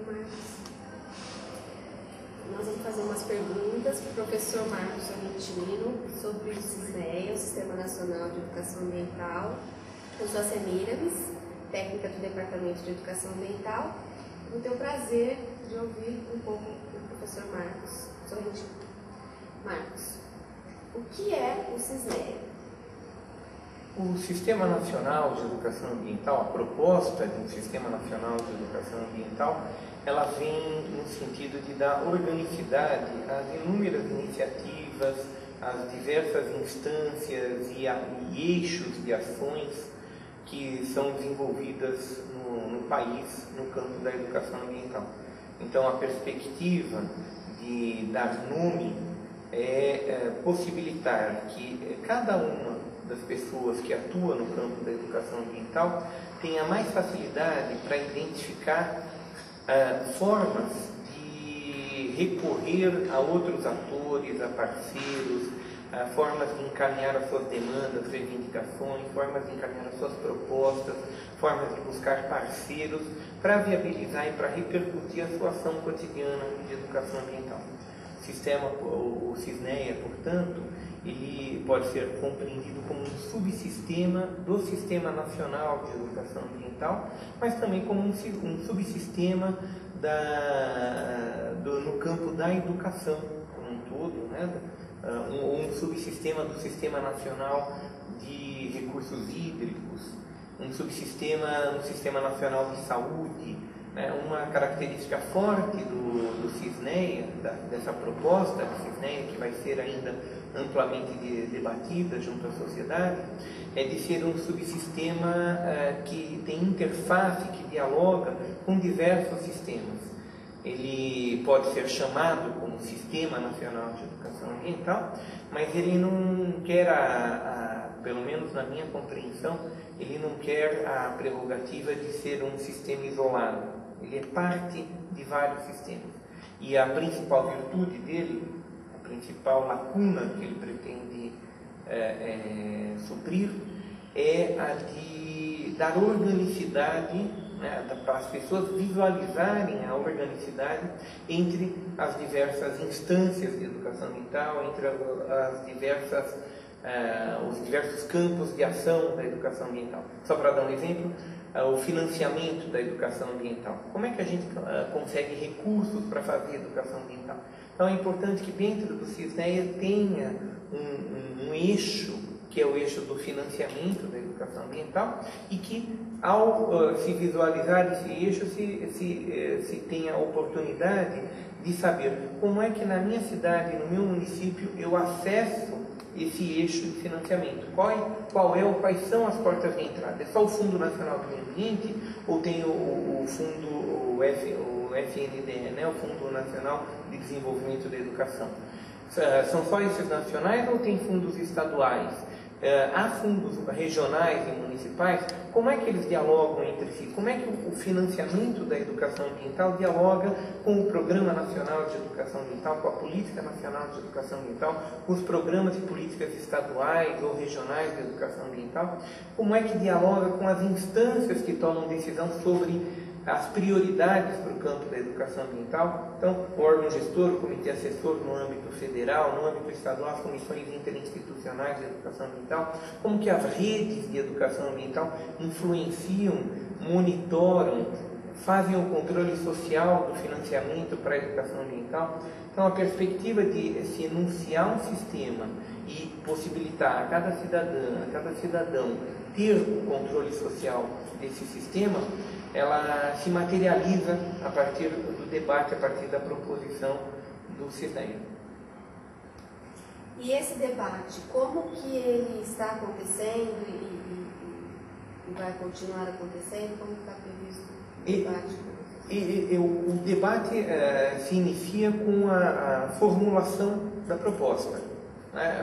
Marcos. Nós vamos fazer umas perguntas para o professor Marcos Sorrentino sobre o SISNEA, o Sistema Nacional de Educação Ambiental. Eu sou a Semiramis, técnica do Departamento de Educação Ambiental. Vou ter o prazer de ouvir um pouco do professor Marcos Sorrentino. Marcos, o que é o SISNEA? O Sistema Nacional de Educação Ambiental, a proposta de um Sistema Nacional de Educação Ambiental, ela vem no sentido de dar organicidade às inúmeras iniciativas, às diversas instâncias e eixos de ações que são desenvolvidas no país no campo da educação ambiental. Então, a perspectiva de dar nome é possibilitar que cada uma das pessoas que atuam no campo da educação ambiental tenha mais facilidade para identificar formas de recorrer a outros atores, a parceiros, formas de encaminhar as suas demandas, reivindicações, formas de encaminhar as suas propostas, formas de buscar parceiros para viabilizar e para repercutir a sua ação cotidiana de educação ambiental. O SISNEA, portanto, ele pode ser compreendido como um subsistema do Sistema Nacional de Educação Ambiental, mas também como um subsistema no campo da educação como um todo, né? Um subsistema do Sistema Nacional de Recursos Hídricos, um subsistema no Sistema Nacional de Saúde. Uma característica forte do SISNEA, dessa proposta do SISNEA, que vai ser ainda amplamente debatida junto à sociedade, é de ser um subsistema que tem interface, que dialoga com diversos sistemas. Ele pode ser chamado como Sistema Nacional de Educação Ambiental, mas ele não quer, pelo menos na minha compreensão, ele não quer a prerrogativa de ser um sistema isolado. Ele é parte de vários sistemas. E a principal virtude dele, a principal lacuna que ele pretende suprir, é a de dar organicidade, né, para as pessoas visualizarem a organicidade entre as diversas instâncias de educação ambiental, entre os diversos campos de ação da educação ambiental. Só para dar um exemplo, o financiamento da educação ambiental. Como é que a gente consegue recursos para fazer educação ambiental? Então é importante que dentro do SISNEA tenha um eixo, que é o eixo do financiamento da educação ambiental, e que ao se visualizar esse eixo, se tenha a oportunidade de saber como é que na minha cidade, no meu município, eu acesso esse eixo de financiamento. Quais são as portas de entrada? É só o Fundo Nacional do Meio Ambiente ou tem o fundo, o FNDE, né? O Fundo Nacional de Desenvolvimento da Educação? São só esses nacionais ou tem fundos estaduais? Há fundos regionais e municipais? Como é que eles dialogam entre si? Como é que o financiamento da educação ambiental dialoga com o Programa Nacional de Educação Ambiental, com a Política Nacional de Educação Ambiental, com os programas e políticas estaduais ou regionais de educação ambiental? Como é que dialoga com as instâncias que tomam decisão sobre as prioridades para o campo da educação ambiental? Então, o órgão gestor, o comitê assessor no âmbito federal, no âmbito estadual, as comissões interinstitucionais de educação ambiental, como que as redes de educação ambiental influenciam, monitoram, fazem o controle social do financiamento para a educação ambiental. Então, a perspectiva de se enunciar um sistema e possibilitar a cada cidadã, a cada cidadão ter o controle social desse sistema, ela se materializa a partir do debate, a partir da proposição do SISNEA. E esse debate, como que ele está acontecendo e vai continuar acontecendo? Como está previsto o debate? O debate se inicia com a formulação da proposta.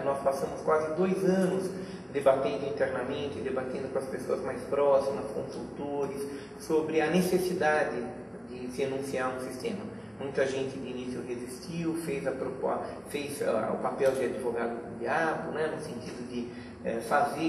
Nós passamos quase 2 anos debatendo internamente, debatendo com as pessoas mais próximas, consultores, sobre a necessidade de se enunciar um sistema. Muita gente de início resistiu, fez o papel de advogado do diabo, né, no sentido de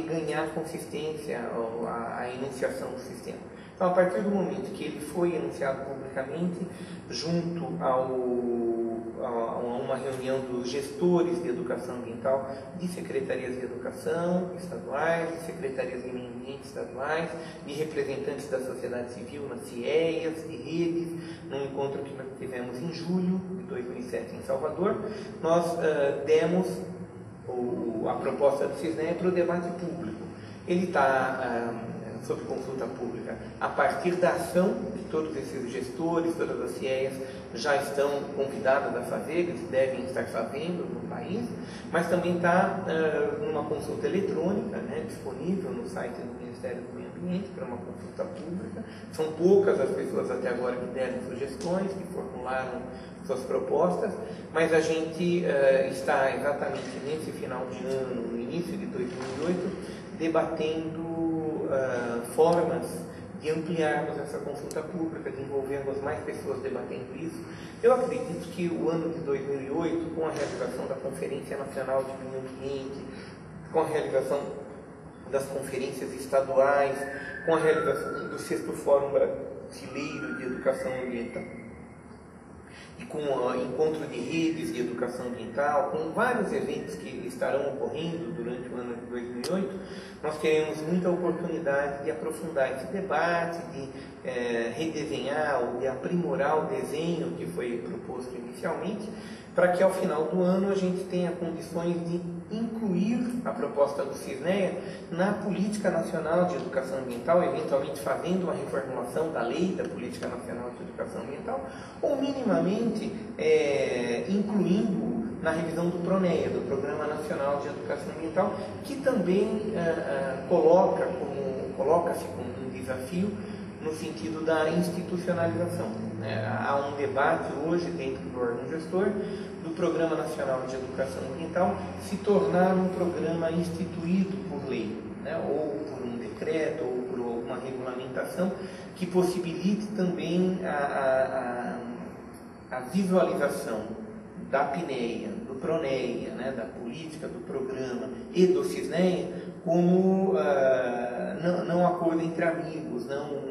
ganhar consistência à enunciação do sistema. Então, a partir do momento que ele foi anunciado publicamente, junto a uma reunião dos gestores de educação ambiental de secretarias de educação estaduais, de secretarias de meio ambiente estaduais, de representantes da sociedade civil nas CIEAs e redes, num encontro que nós tivemos em julho de 2007 em Salvador, nós demos a proposta do CISNEA para o debate público. Ele está sob consulta pública a partir da ação de todos esses gestores, todas as CIEAs já estão convidadas a fazer, eles devem estar fazendo no país, mas também está numa consulta eletrônica, né, disponível no site do Ministério do Meio Ambiente para uma consulta pública. São poucas as pessoas até agora que deram sugestões, que formularam suas propostas, mas a gente está exatamente nesse final de ano, no início de 2008, debatendo formas de ampliarmos essa consulta pública, de envolvermos mais pessoas debatendo isso. Eu acredito que o ano de 2008, com a realização da Conferência Nacional de Meio Ambiente, com a realização das conferências estaduais, com a realização do 6º Fórum Brasileiro de Educação Ambiental, e com o encontro de redes de educação ambiental, com vários eventos que estarão ocorrendo durante o ano de 2008, nós teremos muita oportunidade de aprofundar esse debate, de redesenhar ou de aprimorar o desenho que foi proposto inicialmente, para que ao final do ano a gente tenha condições de incluir a proposta do CISNEA na Política Nacional de Educação Ambiental, eventualmente fazendo uma reformulação da Lei da Política Nacional de Educação Ambiental, ou minimamente incluindo na revisão do PRONEA, do Programa Nacional de Educação Ambiental, que também coloca-se como um desafio no sentido da institucionalização. Há um debate hoje dentro do órgão gestor do Programa Nacional de Educação Ambiental se tornar um programa instituído por lei, ou por um decreto, ou por alguma regulamentação que possibilite também a visualização da PNEA, do PRONEA, da política, do programa e do CISNEA como não acordo entre amigos, não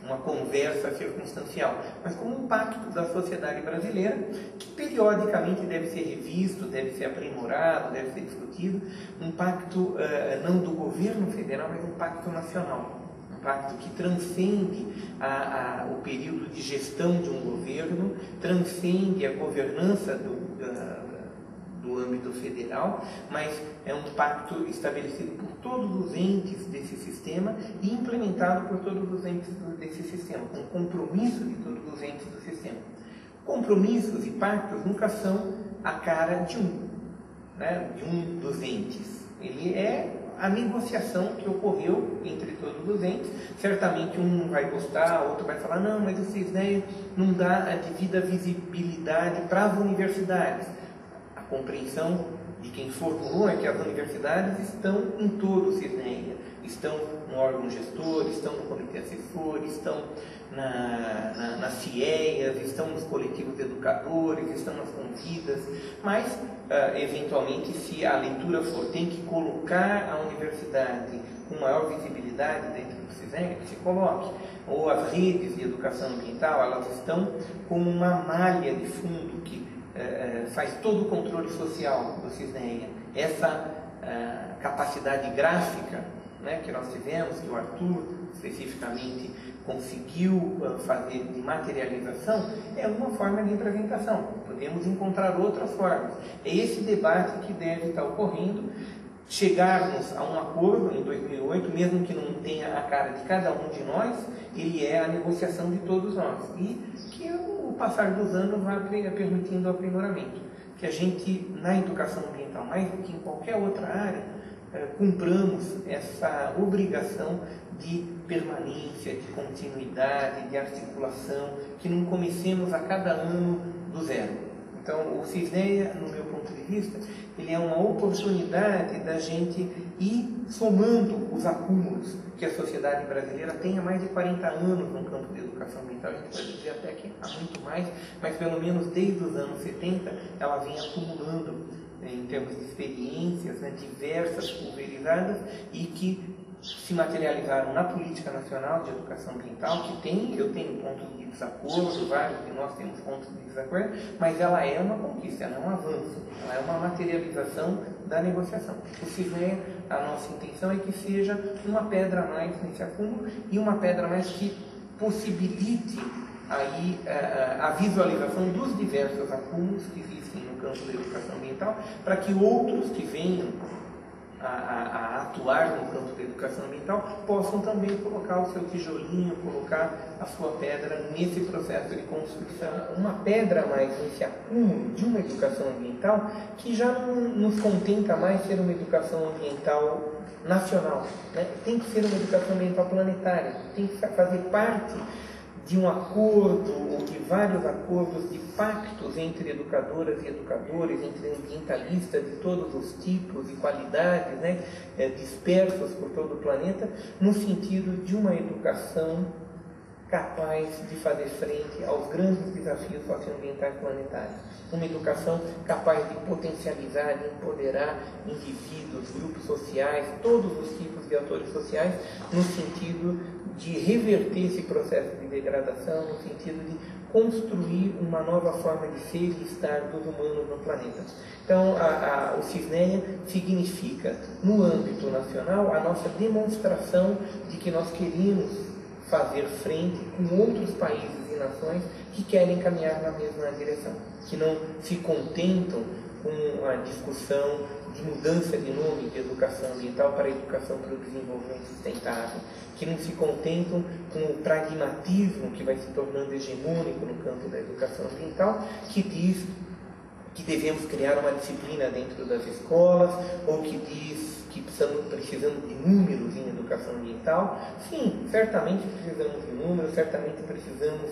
uma conversa circunstancial, mas como um pacto da sociedade brasileira que periodicamente deve ser revisto, deve ser aprimorado, deve ser discutido, um pacto não do governo federal, mas um pacto nacional, um pacto que transcende o período de gestão de um governo, transcende a governança do âmbito federal, mas é um pacto estabelecido por todos os entes desse sistema e implementado por todos os entes desse sistema, com compromisso de todos os entes do sistema. Compromissos e pactos nunca são a cara de um dos entes. Ele é a negociação que ocorreu entre todos os entes. Certamente um vai gostar, outro vai falar, não, mas o CISNEA não dá a devida visibilidade para as universidades. A compreensão de quem formulou é que as universidades estão em todo o CISNEA, estão no órgão gestor, estão no comitê assessor, estão nas CIEAs, estão nos coletivos de educadores, estão nas convidas, mas eventualmente, se a leitura for, tem que colocar a universidade com maior visibilidade dentro do CISNEA, que se coloque. Ou as redes de educação ambiental, elas estão como uma malha de fundo que faz todo o controle social do CISNEA. Essa capacidade gráfica que nós tivemos, que o Arthur especificamente conseguiu fazer de materialização, é uma forma de representação. Podemos encontrar outras formas. É esse debate que deve estar ocorrendo, chegarmos a um acordo em 2008, mesmo que não tenha a cara de cada um de nós, ele é a negociação de todos nós. E que o passar dos anos vai permitindo o aprimoramento. Que a gente, na educação ambiental, mais do que em qualquer outra área, cumpramos essa obrigação de permanência, de continuidade, de articulação, que não comecemos a cada ano do zero. Então, o CISNEA, no meu ponto de vista, ele é uma oportunidade da gente ir somando os acúmulos que a sociedade brasileira tem há mais de 40 anos no campo de educação ambiental. A gente pode dizer até que há muito mais, mas pelo menos desde os anos 70 ela vem acumulando em termos de experiências diversas, pulverizadas, e que se materializaram na Política Nacional de Educação Ambiental, que eu tenho pontos de desacordo, vários de nós temos pontos de desacordo, mas ela é uma conquista, ela é um avanço, ela é uma materialização da negociação. O CISNEA, a nossa intenção é que seja uma pedra a mais nesse acúmulo e uma pedra a mais que possibilite aí a visualização dos diversos acúmulos que existem no campo da educação ambiental, para que outros que venham a atuar no campo da educação ambiental possam também colocar o seu tijolinho, colocar a sua pedra nesse processo de construção. Uma pedra a mais nesse acúmulo de uma educação ambiental que já não nos contenta mais ser uma educação ambiental nacional, né? Tem que ser uma educação ambiental planetária, tem que fazer parte de um acordo ou de vários acordos de pactos entre educadoras e educadores, entre ambientalistas de todos os tipos e qualidades, né, dispersos por todo o planeta, no sentido de uma educação capaz de fazer frente aos grandes desafios socioambientais planetários. Uma educação capaz de potencializar, de empoderar indivíduos, grupos sociais, todos os tipos de atores sociais, no sentido de reverter esse processo de degradação, no sentido de construir uma nova forma de ser e estar dos humanos no planeta. Então, o CISNEA significa, no âmbito nacional, a nossa demonstração de que nós queremos fazer frente com outros países e nações que querem caminhar na mesma direção, que não se contentam com a discussão de mudança de nome de educação ambiental para educação para o desenvolvimento sustentável, que não se contentam com o pragmatismo que vai se tornando hegemônico no campo da educação ambiental, que diz que devemos criar uma disciplina dentro das escolas, ou que diz que precisamos de números em educação ambiental. Sim, certamente precisamos de números, certamente precisamos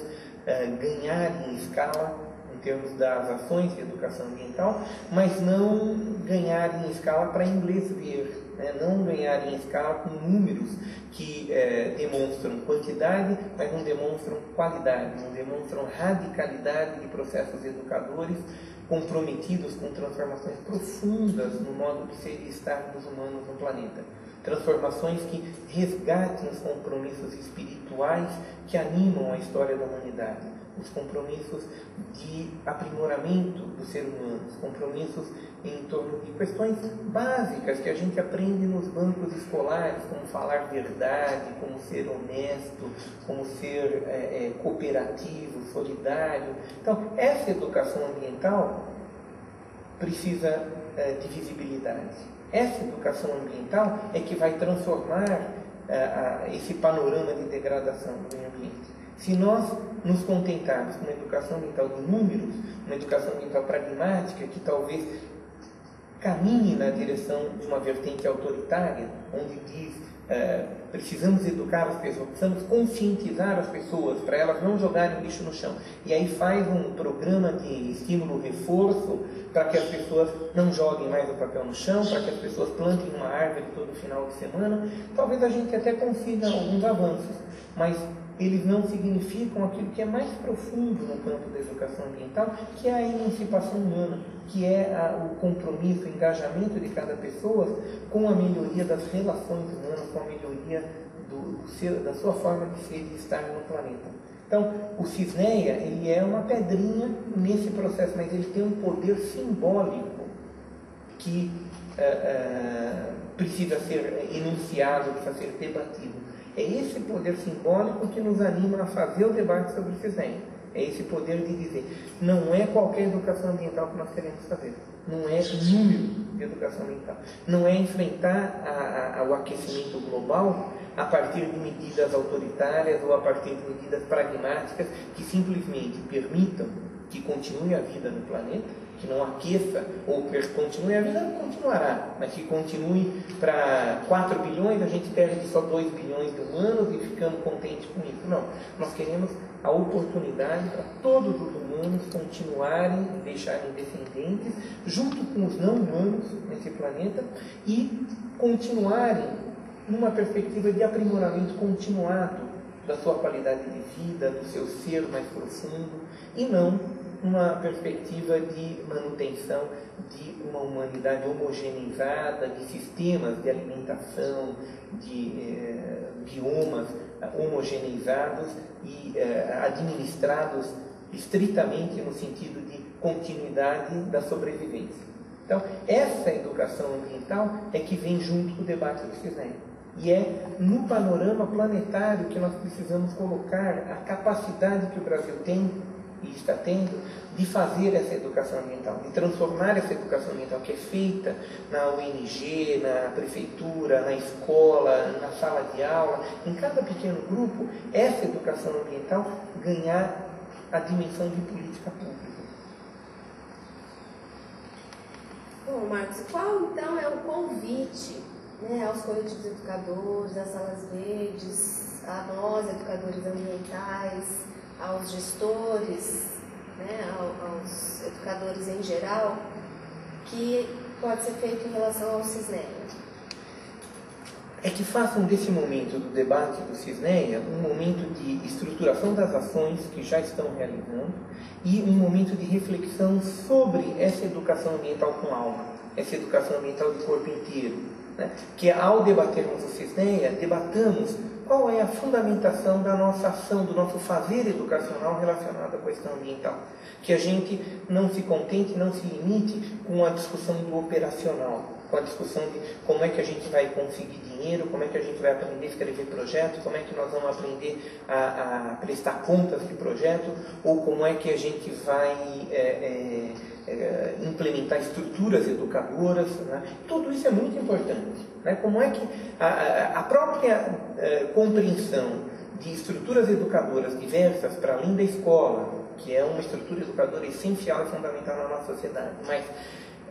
ganhar em escala em termos das ações de educação ambiental, mas não ganhar em escala para inglês ver, né? Não ganhar em escala com números que demonstram quantidade, mas não demonstram qualidade, não demonstram radicalidade de processos educadores comprometidos com transformações profundas no modo de ser e estar dos humanos no planeta. Transformações que resgatem os compromissos espirituais que animam a história da humanidade, os compromissos de aprimoramento do ser humano, os compromissos em torno de questões básicas que a gente aprende nos bancos escolares, como falar verdade, como ser honesto, como ser cooperativo, solidário. Então, essa educação ambiental precisa de visibilidade. Essa educação ambiental é que vai transformar esse panorama de degradação do meio ambiente. Se nós nos contentarmos com uma educação ambiental de números, uma educação ambiental pragmática, que talvez caminhe na direção de uma vertente autoritária, onde diz precisamos educar as pessoas, precisamos conscientizar as pessoas para elas não jogarem lixo no chão, e aí faz um programa de estímulo-reforço para que as pessoas não joguem mais o papel no chão, para que as pessoas plantem uma árvore todo final de semana. Talvez a gente até consiga alguns avanços, mas eles não significam aquilo que é mais profundo no campo da educação ambiental, que é a emancipação humana, que é o compromisso, o engajamento de cada pessoa com a melhoria das relações humanas, com a melhoria da sua forma de ser e estar no planeta. Então, o CISNEA, ele é uma pedrinha nesse processo, mas ele tem um poder simbólico que precisa ser enunciado, precisa ser debatido. É esse poder simbólico que nos anima a fazer o debate sobre o CISNEA. É esse poder de dizer, não é qualquer educação ambiental que nós queremos fazer. Não é número de educação ambiental. Não é enfrentar o aquecimento global a partir de medidas autoritárias ou a partir de medidas pragmáticas que simplesmente permitam que continue a vida no planeta, que não aqueça, ou que continue a vida, não continuará, mas que continue para 4 bilhões, a gente perde só 2 bilhões de humanos e ficamos contentes com isso. Não, nós queremos a oportunidade para todos os humanos continuarem e deixarem descendentes, junto com os não humanos nesse planeta, e continuarem numa perspectiva de aprimoramento continuado da sua qualidade de vida, do seu ser mais profundo, e não uma perspectiva de manutenção de uma humanidade homogeneizada, de sistemas de alimentação, de biomas homogeneizados e administrados estritamente no sentido de continuidade da sobrevivência. Então, essa educação ambiental é que vem junto com o debate do CISNEA. E é no panorama planetário que nós precisamos colocar a capacidade que o Brasil tem e está tendo de fazer essa educação ambiental, de transformar essa educação ambiental que é feita na UNG, na prefeitura, na escola, na sala de aula, em cada pequeno grupo, essa educação ambiental ganhar a dimensão de política pública. Bom, Marcos, qual então é o convite, né, aos coletivos educadores, às salas verdes, a nós, educadores ambientais, aos gestores, né, aos educadores em geral, que pode ser feito em relação ao CISNEA? É que façam desse momento do debate do CISNEA um momento de estruturação das ações que já estão realizando e um momento de reflexão sobre essa educação ambiental com alma, essa educação ambiental de corpo inteiro, né? Que ao debatermos o CISNEA, debatamos qual é a fundamentação da nossa ação, do nosso fazer educacional relacionado à questão ambiental. Que a gente não se contente, não se limite com a discussão do operacional, com a discussão de como é que a gente vai conseguir dinheiro, como é que a gente vai aprender a escrever projetos, como é que nós vamos aprender a prestar contas de projeto, ou como é que a gente vai implementar estruturas educadoras, né? Tudo isso é muito importante, né? Como é que a própria compreensão de estruturas educadoras diversas para além da escola, que é uma estrutura educadora essencial e fundamental na nossa sociedade, mas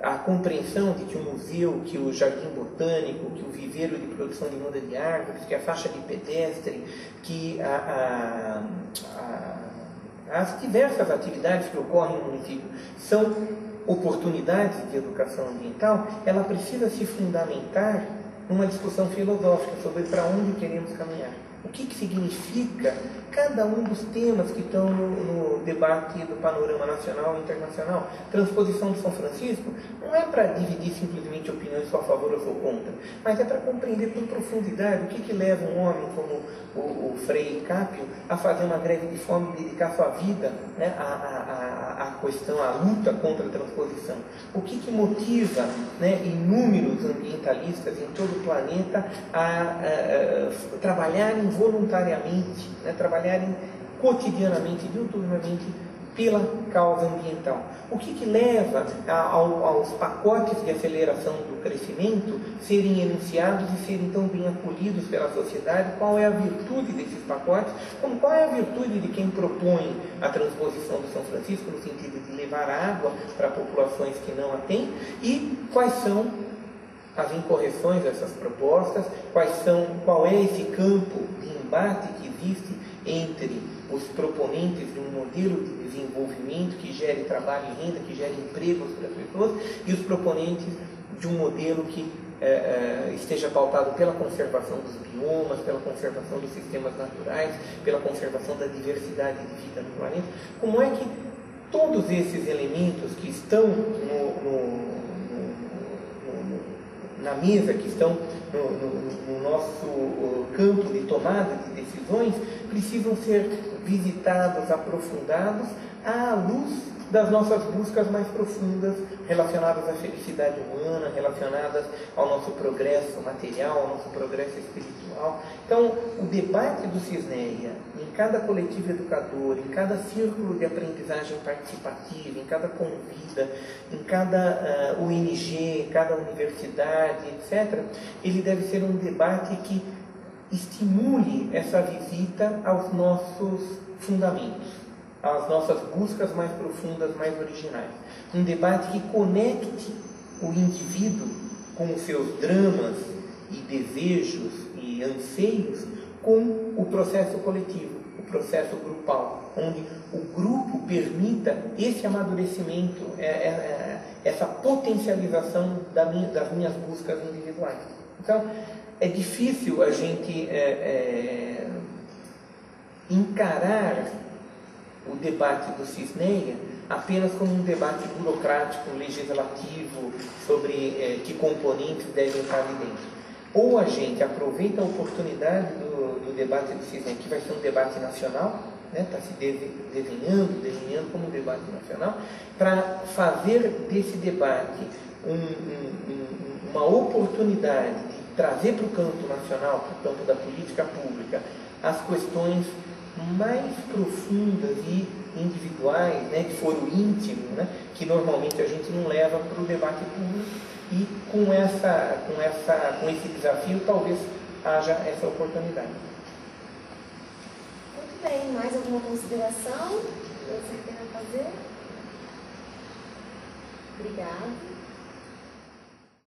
a compreensão de que o museu, que o jardim botânico, que o viveiro de produção de muda de árvores, que a faixa de pedestre, que as diversas atividades que ocorrem no município são oportunidades de educação ambiental, ela precisa se fundamentar numa discussão filosófica sobre para onde queremos caminhar. O que significa cada um dos temas que estão no debate do panorama nacional e internacional. Transposição de São Francisco não é para dividir simplesmente opiniões só a favor ou só contra, mas é para compreender com profundidade o que leva um homem como o Frei Capio a fazer uma greve de fome e dedicar sua vida, né, à questão, à luta contra a transposição. O que motiva, né, inúmeros ambientalistas em todo o planeta a trabalharem voluntariamente, né, trabalharem cotidianamente, diuturnamente, pela causa ambiental. O que leva aos pacotes de aceleração do crescimento serem enunciados e serem tão bem acolhidos pela sociedade? Qual é a virtude desses pacotes? Qual é a virtude de quem propõe a transposição do São Francisco no sentido de levar água para populações que não a têm? E quais são as incorreções dessas propostas? Qual é esse campo de embate que existe entre os proponentes de um modelo de desenvolvimento que gere trabalho e renda, que gere empregos para as pessoas, e os proponentes de um modelo que esteja pautado pela conservação dos biomas, pela conservação dos sistemas naturais, pela conservação da diversidade de vida no planeta? Como é que todos esses elementos que estão na mesa, que estão no nosso campo de tomada de decisões, precisam ser visitados, aprofundados, à luz das nossas buscas mais profundas, relacionadas à felicidade humana, relacionadas ao nosso progresso material, ao nosso progresso espiritual. Então, o debate do CISNEA, em cada coletivo educador, em cada círculo de aprendizagem participativa, em cada convida, em cada ONG, em cada universidade, etc., ele deve ser um debate que estimule essa visita aos nossos fundamentos, às nossas buscas mais profundas, mais originais. Um debate que conecte o indivíduo com os seus dramas e desejos e anseios com o processo coletivo, o processo grupal, onde o grupo permita esse amadurecimento, essa potencialização das minhas buscas individuais. Então, é difícil a gente encarar o debate do CISNEA apenas como um debate burocrático, legislativo, sobre que componentes devem estar ali dentro. Ou a gente aproveita a oportunidade do debate do CISNEA, que vai ser um debate nacional, está se delineando como um debate nacional, para fazer desse debate uma oportunidade de trazer para o campo nacional, para o campo da política pública, as questões mais profundas e individuais, de foro íntimo, que normalmente a gente não leva para o debate público, e com esse desafio talvez haja essa oportunidade. Muito bem, mais alguma consideração que você queira fazer? Obrigada.